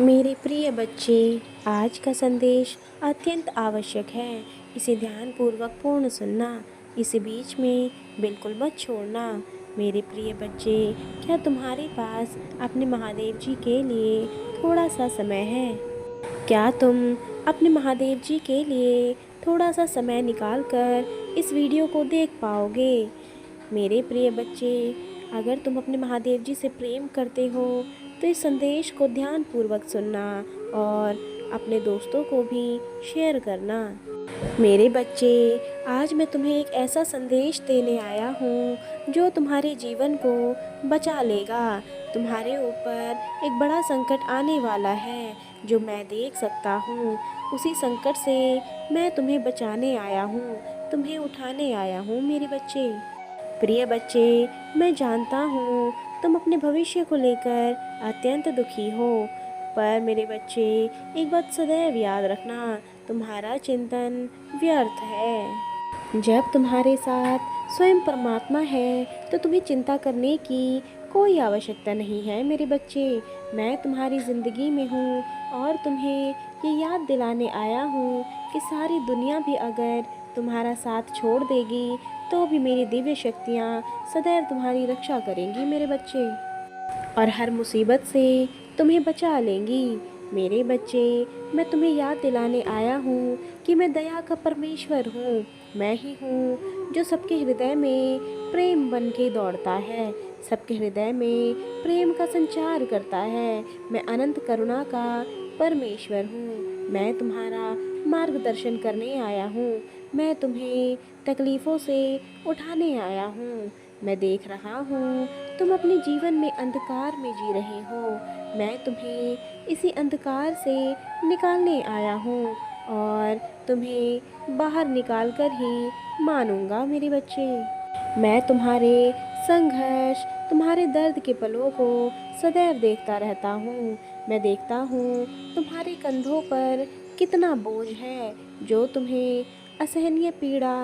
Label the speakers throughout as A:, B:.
A: मेरे प्रिय बच्चे, आज का संदेश अत्यंत आवश्यक है। इसे ध्यानपूर्वक पूर्ण सुनना, इसे बीच में बिल्कुल मत छोड़ना। मेरे प्रिय बच्चे, क्या तुम्हारे पास अपने महादेव जी के लिए थोड़ा सा समय है? क्या तुम अपने महादेव जी के लिए थोड़ा सा समय निकाल कर इस वीडियो को देख पाओगे? मेरे प्रिय बच्चे, अगर तुम अपने महादेव जी से प्रेम करते हो तो इस संदेश को ध्यानपूर्वक सुनना और अपने दोस्तों को भी शेयर करना। मेरे बच्चे, आज मैं तुम्हें एक ऐसा संदेश देने आया हूँ जो तुम्हारे जीवन को बचा लेगा। तुम्हारे ऊपर एक बड़ा संकट आने वाला है जो मैं देख सकता हूँ। उसी संकट से मैं तुम्हें बचाने आया हूँ, तुम्हें उठाने आया हूँ मेरे बच्चे। प्रिय बच्चे, मैं जानता हूँ तुम अपने भविष्य को लेकर अत्यंत दुखी हो, पर मेरे बच्चे एक बात सदैव याद रखना, तुम्हारा चिंतन व्यर्थ है। जब तुम्हारे साथ स्वयं परमात्मा है तो तुम्हें चिंता करने की कोई आवश्यकता नहीं है मेरे बच्चे। मैं तुम्हारी ज़िंदगी में हूँ और तुम्हें ये याद दिलाने आया हूँ कि सारी दुनिया भी अगर तुम्हारा साथ छोड़ देगी तो भी मेरी दिव्य शक्तियाँ सदैव तुम्हारी रक्षा करेंगी मेरे बच्चे, और हर मुसीबत से तुम्हें बचा लेंगी। मेरे बच्चे, मैं तुम्हें याद दिलाने आया हूँ कि मैं दया का परमेश्वर हूँ। मैं ही हूँ जो सबके हृदय में प्रेम बन के दौड़ता है, सबके हृदय में प्रेम का संचार करता है। मैं अनंत करुणा का परमेश्वर हूँ। मैं तुम्हारा मार्गदर्शन करने आया हूँ। मैं तुम्हें तकलीफ़ों से उठाने आया हूँ। मैं देख रहा हूँ तुम अपने जीवन में अंधकार में जी रहे हो। मैं तुम्हें इसी अंधकार से निकालने आया हूँ और तुम्हें बाहर निकाल कर ही मानूंगा मेरे बच्चे। मैं तुम्हारे संघर्ष, तुम्हारे दर्द के पलों को सदैव देखता रहता हूँ। मैं देखता हूँ तुम्हारे कंधों पर कितना बोझ है जो तुम्हें असहनीय पीड़ा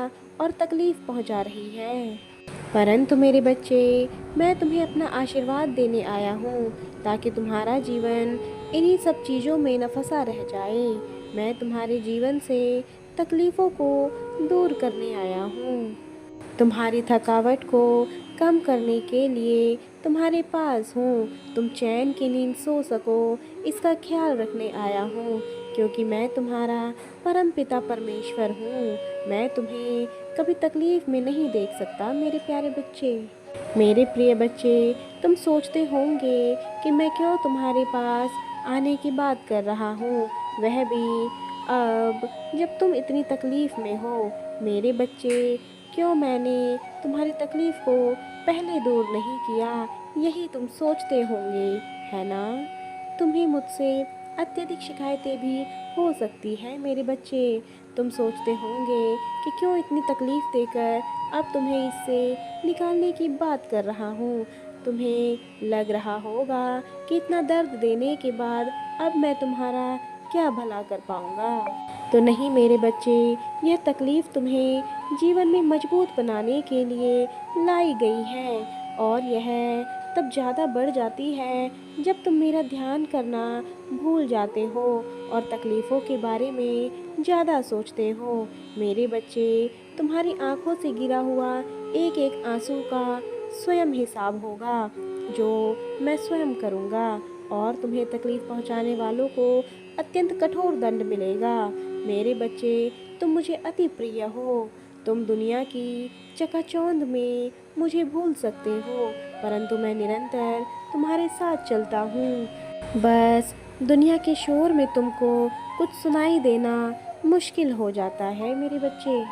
A: और तकलीफ़ पहुँचा रही है। परंतु मेरे बच्चे, मैं तुम्हें अपना आशीर्वाद देने आया हूँ ताकि तुम्हारा जीवन इन्हीं सब चीज़ों में न फंसा रह जाए। मैं तुम्हारे जीवन से तकलीफ़ों को दूर करने आया हूँ। तुम्हारी थकावट को कम करने के लिए तुम्हारे पास हूँ। तुम चैन की नींद सो सको, इसका ख्याल रखने आया हूँ, क्योंकि मैं तुम्हारा परमपिता परमेश्वर हूँ। मैं तुम्हें कभी तकलीफ़ में नहीं देख सकता मेरे प्यारे बच्चे। मेरे प्रिय बच्चे, तुम सोचते होंगे कि मैं क्यों तुम्हारे पास आने की बात कर रहा हूँ, वह भी अब जब तुम इतनी तकलीफ़ में हो। मेरे बच्चे, क्यों मैंने तुम्हारी तकलीफ़ को पहले दूर नहीं किया, यही तुम सोचते होंगे, है ना? तुम्हें मुझसे अत्यधिक शिकायतें भी हो सकती हैं मेरे बच्चे। तुम सोचते होंगे कि क्यों इतनी तकलीफ़ देकर अब तुम्हें इससे निकालने की बात कर रहा हूँ। तुम्हें लग रहा होगा कि इतना दर्द देने के बाद अब मैं तुम्हारा क्या भला कर पाऊँगा। तो नहीं मेरे बच्चे, यह तकलीफ़ तुम्हें जीवन में मजबूत बनाने के लिए लाई गई है, और यह तब ज़्यादा बढ़ जाती है जब तुम मेरा ध्यान करना भूल जाते हो और तकलीफ़ों के बारे में ज़्यादा सोचते हो। मेरे बच्चे, तुम्हारी आँखों से गिरा हुआ एक एक आंसू का स्वयं हिसाब होगा जो मैं स्वयं करूँगा, और तुम्हें तकलीफ़ पहुँचाने वालों को अत्यंत कठोर दंड मिलेगा। मेरे बच्चे, तुम मुझे अति प्रिय हो। तुम दुनिया की चकाचौंध में मुझे भूल सकते हो, परंतु मैं निरंतर तुम्हारे साथ चलता हूँ। बस दुनिया के शोर में तुमको कुछ सुनाई देना मुश्किल हो जाता है मेरे बच्चे।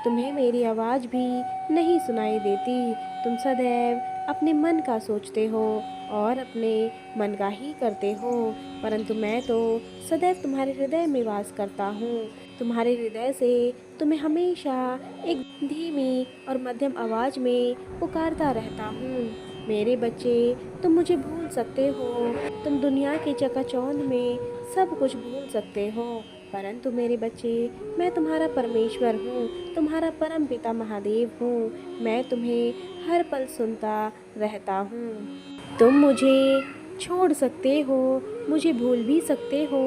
A: तुम्हें मेरी आवाज़ भी नहीं सुनाई देती। तुम सदैव अपने मन का सोचते हो और अपने मन का ही करते हो, परंतु मैं तो सदैव तुम्हारे हृदय में वास करता हूँ। तुम्हारे हृदय से तुम्हें हमेशा एक धीमी और मध्यम आवाज़ में पुकारता रहता हूँ। मेरे बच्चे, तुम मुझे भूल सकते हो, तुम दुनिया के चकाचौंध में सब कुछ भूल सकते हो, परंतु मेरे बच्चे, मैं तुम्हारा परमेश्वर हूँ, तुम्हारा परम पिता महादेव हूँ। मैं तुम्हें हर पल सुनता रहता हूँ। तुम मुझे छोड़ सकते हो, मुझे भूल भी सकते हो,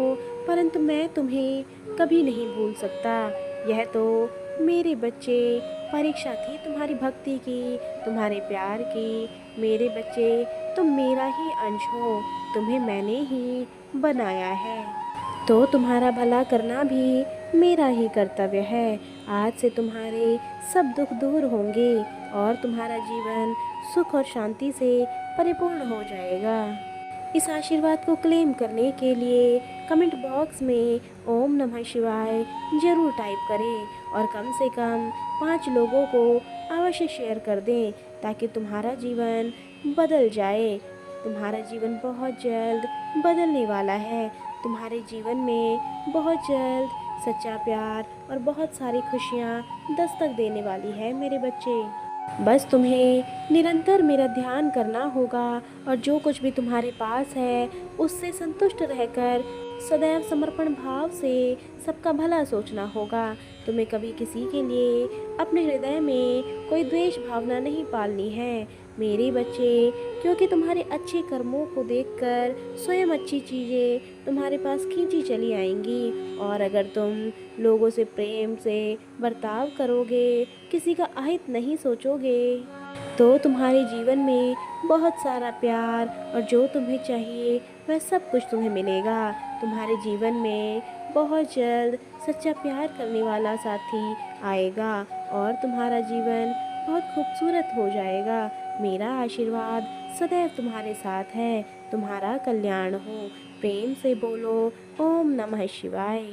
A: परंतु मैं तुम्हें कभी नहीं भूल सकता। यह तो मेरे बच्चे परीक्षा थी तुम्हारी भक्ति की, तुम्हारे प्यार की। मेरे बच्चे, तुम मेरा ही अंश हो, तुम्हें मैंने ही बनाया है, तो तुम्हारा भला करना भी मेरा ही कर्तव्य है। आज से तुम्हारे सब दुख दूर होंगे और तुम्हारा जीवन सुख और शांति से परिपूर्ण हो जाएगा। इस आशीर्वाद को क्लेम करने के लिए कमेंट बॉक्स में ओम नमः शिवाय जरूर टाइप करें और कम से कम 5 लोगों को अवश्य शेयर कर दें, ताकि तुम्हारा जीवन बदल जाए। तुम्हारा जीवन बहुत जल्द बदलने वाला है। तुम्हारे जीवन में बहुत जल्द सच्चा प्यार और बहुत सारी खुशियाँ दस्तक देने वाली है मेरे बच्चे। बस तुम्हें निरंतर मेरा ध्यान करना होगा और जो कुछ भी तुम्हारे पास है उससे संतुष्ट रहकर सदैव समर्पण भाव से सबका भला सोचना होगा। तुम्हें कभी किसी के लिए अपने हृदय में कोई द्वेष भावना नहीं पालनी है मेरे बच्चे, क्योंकि तुम्हारे अच्छे कर्मों को देखकर स्वयं अच्छी चीज़ें तुम्हारे पास खींची चली आएंगी। और अगर तुम लोगों से प्रेम से बर्ताव करोगे, किसी का अहित नहीं सोचोगे, तो तुम्हारे जीवन में बहुत सारा प्यार और जो तुम्हें चाहिए वह सब कुछ तुम्हें मिलेगा। तुम्हारे जीवन में बहुत जल्द सच्चा प्यार करने वाला साथी आएगा और तुम्हारा जीवन बहुत खूबसूरत हो जाएगा। मेरा आशीर्वाद सदैव तुम्हारे साथ है। तुम्हारा कल्याण हो। प्रेम से बोलो ओम नमः शिवाय।